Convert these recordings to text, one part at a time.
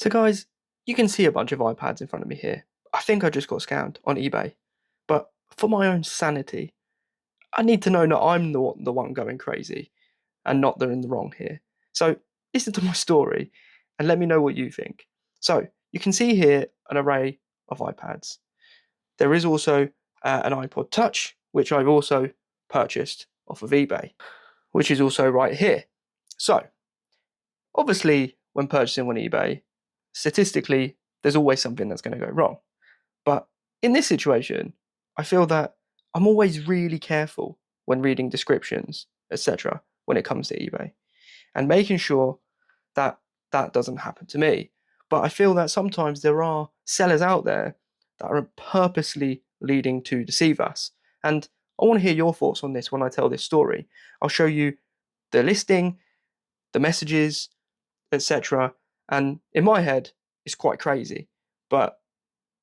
So guys, you can see a bunch of iPads in front of me here. I think I just got scammed on eBay. But for my own sanity, I need to know that I'm the one going crazy and not they're in the wrong here. So listen to my story and let me know what you think. So you can see here an array of iPads. There is also an iPod Touch, which I've also purchased off of eBay, which is also right here. So obviously, when purchasing on eBay, statistically, there's always something that's going to go wrong. But in this situation, I feel that I'm always really careful when reading descriptions, etc., when it comes to eBay, and making sure that that doesn't happen to me. But I feel that sometimes there are sellers out there that are purposely leading to deceive us. And I want to hear your thoughts on this when I tell this story. I'll show you the listing, the messages, etc. And in my head, it's quite crazy. But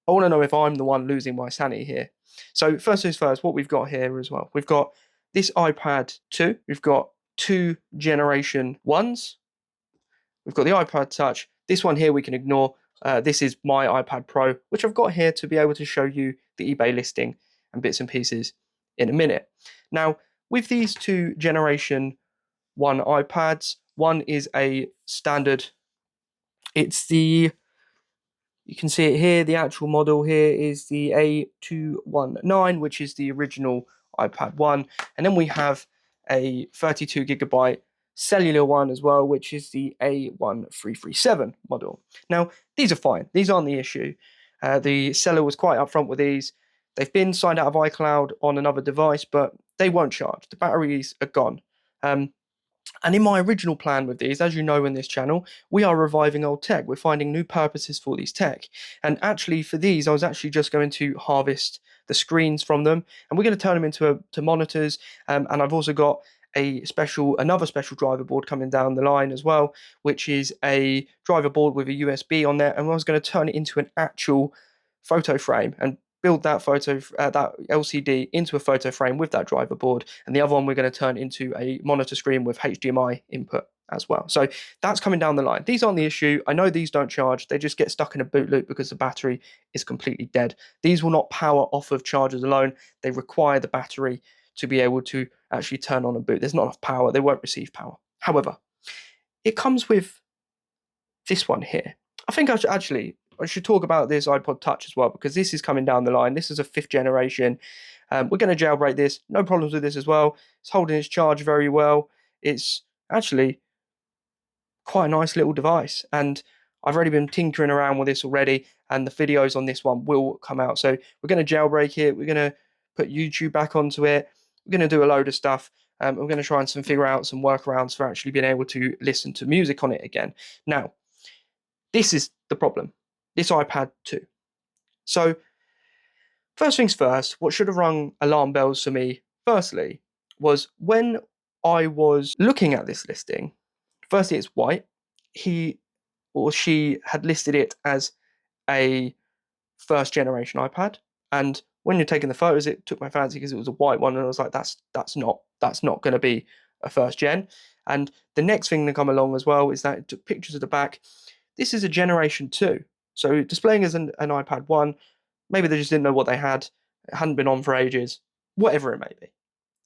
I want to know if I'm the one losing my sanity here. So first things first, what we've got here as well. We've got this iPad 2. We've got two generation ones. We've got the iPad Touch. This one here we can ignore. This is my iPad Pro, which I've got here to be able to show you the eBay listing and bits and pieces in a minute. Now, with these two generation one iPads, one is a standard. It's the, you can see it here, the actual model here is the A219, which is the original iPad 1. And then we have a 32 gigabyte cellular one as well, which is the A1337 model. Now, these are fine. These aren't the issue. The seller was quite upfront with these. They've been signed out of iCloud on another device, but they won't charge. The batteries are gone. And in my original plan with these, as you know in this channel, we are reviving old tech. We're finding new purposes for these tech. And actually for these, I was actually just going to harvest the screens from them, and we're going to turn them into monitors. And I've also got another special driver board coming down the line as well, which is a driver board with a USB on there. And I was going to turn it into an actual photo frame and build that that LCD into a photo frame with that driver board, and the other one we're going to turn into a monitor screen with HDMI input as well. So that's coming down the line. These aren't the issue. I know these don't charge. They just get stuck in a boot loop because the battery is completely dead. These will not power off of chargers alone. They require the battery to be able to actually turn on a boot. There's not enough power. They won't receive power. However, it comes with this one here. I think I should talk about this iPod Touch as well, because this is coming down the line. This is a 5th generation. We're going to jailbreak this. No problems with this as well. It's holding its charge very well. It's actually quite a nice little device. And I've already been tinkering around with this already, and the videos on this one will come out. So we're going to jailbreak it. We're going to put YouTube back onto it. We're going to do a load of stuff. We're going to try and figure out some workarounds for actually being able to listen to music on it again. Now, this is the problem. This iPad 2. So, first things first, what should have rung alarm bells for me, firstly, was when I was looking at this listing. Firstly, it's white. He or she had listed it as a 1st generation iPad, and when you're taking the photos, it took my fancy because it was a white one, and I was like, that's not going to be a 1st gen. And the next thing to come along as well is that it took pictures of the back. This is a generation 2. So displaying as an iPad 1, maybe they just didn't know what they had. It hadn't been on for ages, whatever it may be.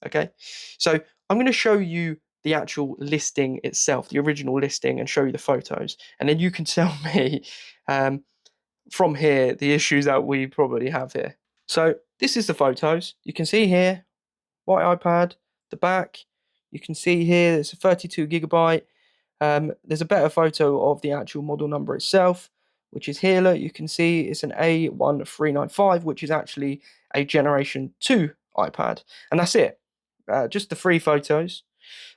Okay, so I'm going to show you the actual listing itself, the original listing, and show you the photos. And then you can tell me from here the issues that we probably have here. So this is the photos. You can see here, white iPad, the back. You can see here it's a 32 gigabyte. There's a better photo of the actual model number itself, which is here. Look, you can see it's an A1395, which is actually a Generation 2 iPad. And that's it. Just the 3 photos.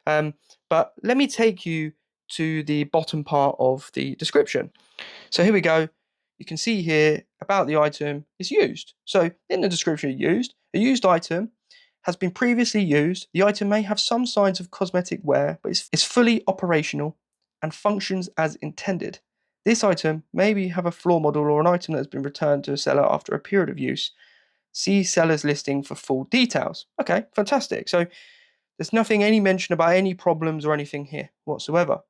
But let me take you to the bottom part of the description. So here we go. You can see here about the item is used. So in the description, a used item has been previously used. The item may have some signs of cosmetic wear, but it's fully operational and functions as intended. This item may have a flaw model or an item that has been returned to a seller after a period of use. See seller's listing for full details. Okay, fantastic. So there's any mention about any problems or anything here whatsoever.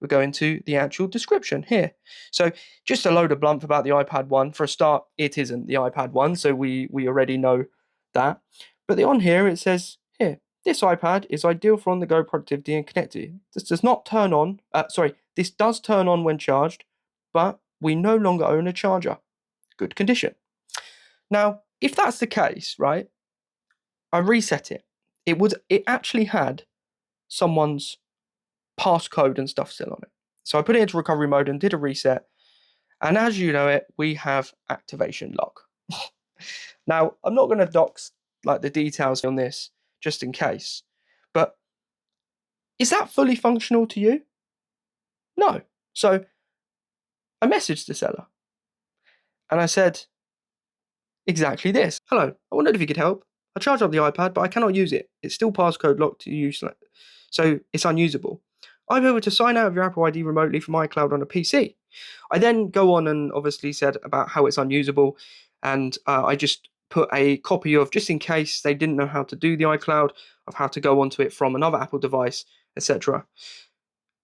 we go into the actual description here. So just a load of bluff about the iPad 1. For a start, it isn't the iPad 1, so we already know that. But on here, it says, here, this iPad is ideal for on-the-go productivity and connectivity. This does not turn on, this does turn on when charged, but we no longer own a charger. Good condition. Now, if that's the case, right, I reset it. It actually had someone's passcode and stuff still on it. So I put it into recovery mode and did a reset. And as you know it, we have activation lock. Now, I'm not going to dox like the details on this just in case, but is that fully functional to you? No. So I messaged the seller and I said exactly this. Hello, I wondered if you could help. I charged up the iPad, but I cannot use it. It's still passcode locked to use, so it's unusable. I'm able to sign out of your Apple ID remotely from iCloud on a PC. I then go on and obviously said about how it's unusable, and I just put a copy of, just in case they didn't know how to do the iCloud, of how to go onto it from another Apple device, etc.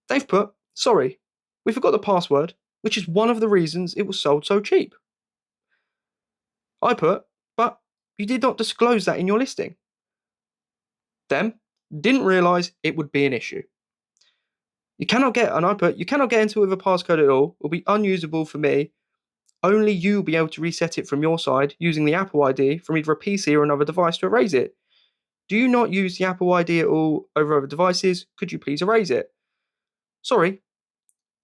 They've put, sorry, we forgot the password, which is one of the reasons it was sold so cheap. I put, but you did not disclose that in your listing. Them didn't realise it would be an issue. You cannot get, and I put, you cannot get into it with a passcode at all. It will be unusable for me. Only you will be able to reset it from your side using the Apple ID from either a PC or another device to erase it. Do you not use the Apple ID at all over other devices? Could you please erase it? Sorry,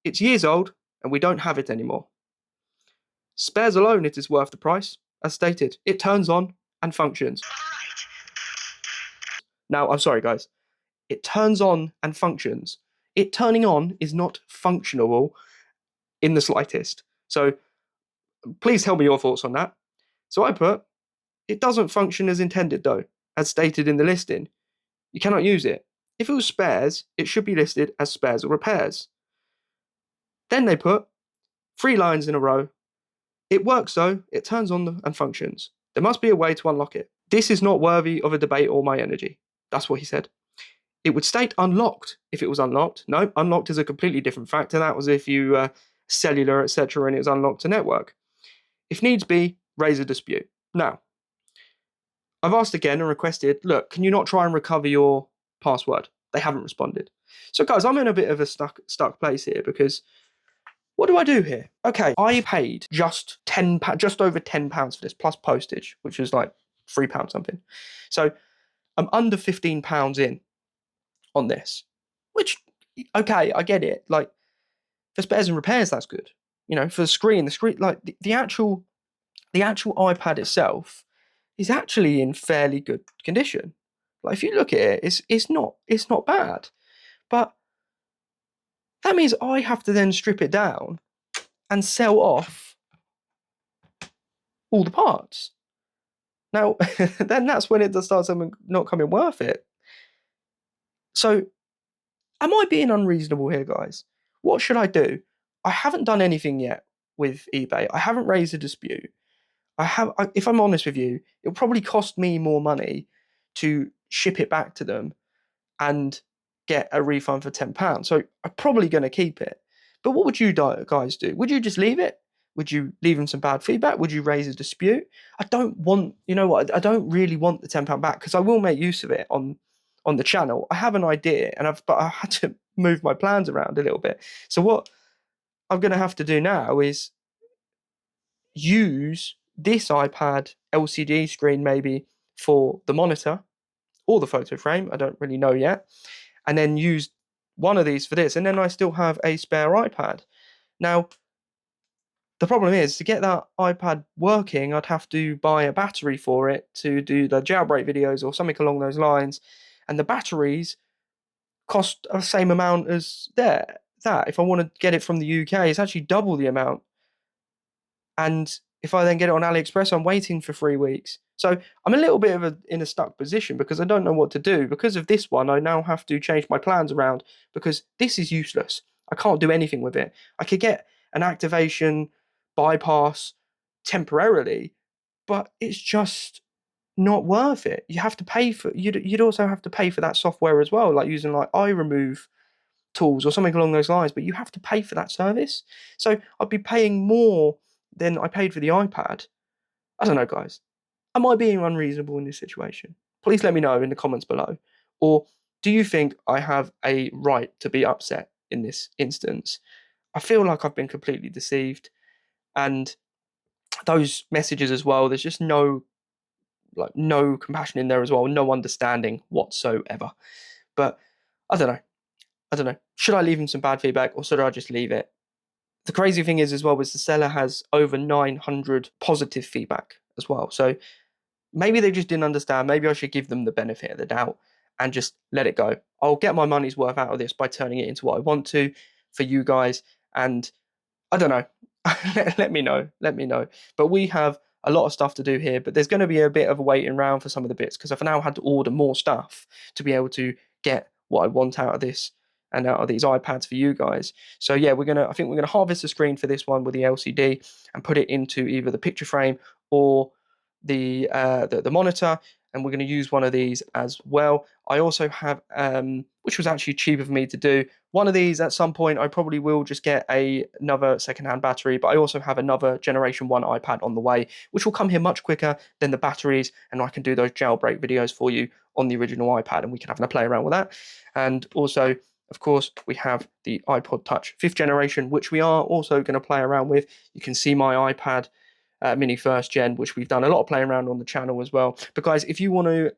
it's years old and we don't have it anymore. Spares alone, it is worth the price. As stated, it turns on and functions. Now, I'm sorry, guys. It turns on and functions. It turning on is not functional in the slightest. So please tell me your thoughts on that. So I put, it doesn't function as intended though, as stated in the listing. You cannot use it. If it was spares, it should be listed as spares or repairs. Then they put 3 lines in a row. It works though, it turns on and functions. There must be a way to unlock it. This is not worthy of a debate or my energy. That's what he said. It would state unlocked if it was unlocked. No, unlocked is a completely different factor. That was if you cellular, etc., and it was unlocked to network. If needs be, raise a dispute. Now, I've asked again and requested, look, can you not try and recover your password? They haven't responded. So guys, I'm in a bit of a stuck place here because what do I do here? Okay, I paid just over £10 for this plus postage, which is like £3 something. So I'm under £15 in on this, which, okay, I get it. Like for spares and repairs, that's good. You know, for the screen, like the actual iPad itself is actually in fairly good condition. Like if you look at it, it's not bad. But that means I have to then strip it down and sell off all the parts. Now, then that's when it starts not coming worth it. So, am I being unreasonable here, guys? What should I do? I haven't done anything yet with eBay. I haven't raised a dispute. If I'm honest with you, it'll probably cost me more money to ship it back to them and get a refund for £10. So I'm probably going to keep it. But what would you guys do? Would you just leave it? Would you leave them some bad feedback? Would you raise a dispute? I don't want, you know what? I don't really want the £10 back because I will make use of it on the channel. I have an idea, but I had to move my plans around a little bit. So what I'm going to have to do now is use this iPad LCD screen maybe for the monitor or the photo frame. I don't really know yet. And then use one of these for this. And then I still have a spare iPad. Now, the problem is to get that iPad working, I'd have to buy a battery for it to do the jailbreak videos or something along those lines. And the batteries cost the same amount as that. If I want to get it from the UK, it's actually double the amount. And if I then get it on AliExpress, I'm waiting for 3 weeks. So I'm a little bit in a stuck position because I don't know what to do. Because of this one, I now have to change my plans around because this is useless. I can't do anything with it. I could get an activation bypass temporarily, but it's just not worth it. You have to pay for. You'd also have to pay for that software as well, like using like iRemove tools or something along those lines, but you have to pay for that service. So I'd be paying more than I paid for the iPad. I don't know, guys. Am I being unreasonable in this situation? Please let me know in the comments below. Or do you think I have a right to be upset in this instance? I feel like I've been completely deceived. And those messages as well, there's just no compassion in there as well, no understanding whatsoever. But I don't know. Should I leave him some bad feedback or should I just leave it? The crazy thing is as well is the seller has over 900 positive feedback as well. So maybe they just didn't understand. Maybe I should give them the benefit of the doubt and just let it go. I'll get my money's worth out of this by turning it into what I want to for you guys. And I don't know. Let me know. But we have a lot of stuff to do here, but there's going to be a bit of a waiting around for some of the bits because I've now had to order more stuff to be able to get what I want out of this and out of these iPads for you guys. So yeah, I think we're gonna harvest the screen for this one with the LCD and put it into either the picture frame or the monitor, and we're going to use one of these as well. I also have, which was actually cheaper for me to do, one of these at some point. I probably will just get another secondhand battery, but I also have another Generation 1 iPad on the way, which will come here much quicker than the batteries, and I can do those jailbreak videos for you on the original iPad, and we can have a play around with that. And also, of course, we have the iPod Touch 5th generation, which we are also going to play around with. You can see my iPad Mini 1st gen, which we've done a lot of playing around on the channel as well. But guys, if you want to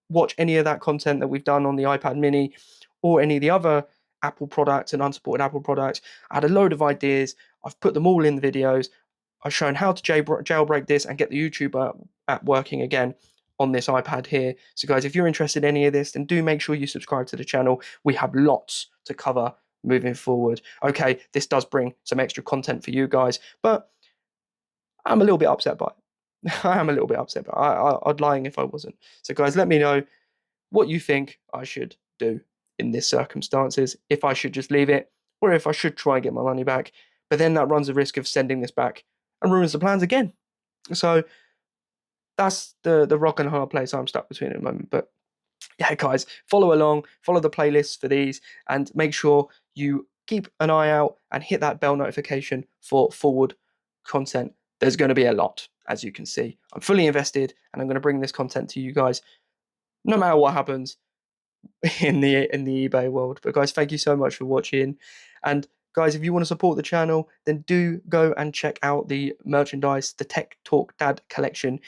watch any of that content that we've done on the iPad Mini or any of the other Apple products and unsupported Apple products, I had a load of ideas. I've put them all in the videos. I've shown how to jailbreak this and get the YouTube app working again on this iPad here. So guys, if you're interested in any of this, then do make sure you subscribe to the channel. We have lots to cover moving forward. Okay, this does bring some extra content for you guys, but I'm a little bit upset by it. I am a little bit upset, but I'd be lying if I wasn't. So guys, let me know what you think I should do in this circumstances, if I should just leave it or if I should try and get my money back. But then that runs the risk of sending this back and ruins the plans again. So that's the rock and hard place I'm stuck between at the moment. But yeah, guys, follow along, follow the playlists for these, and make sure you keep an eye out and hit that bell notification for forward content. There's going to be a lot, as you can see. I'm fully invested, and I'm going to bring this content to you guys, no matter what happens in the eBay world. But guys, thank you so much for watching. And guys, if you want to support the channel, then do go and check out the merchandise. The Tech Talk Dad collection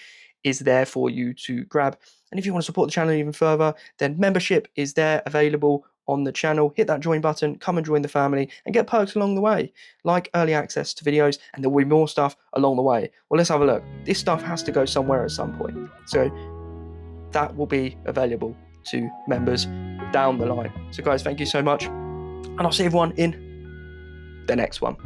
is there for you to grab. And if you want to support the channel even further, then membership is there available on the channel. Hit that join button, come and join the family, and get perks along the way, like early access to videos, and there will be more stuff along the way. Well, let's have a look. This stuff has to go somewhere at some point, so that will be available to members down the line. So guys, thank you so much, and I'll see everyone in the next one.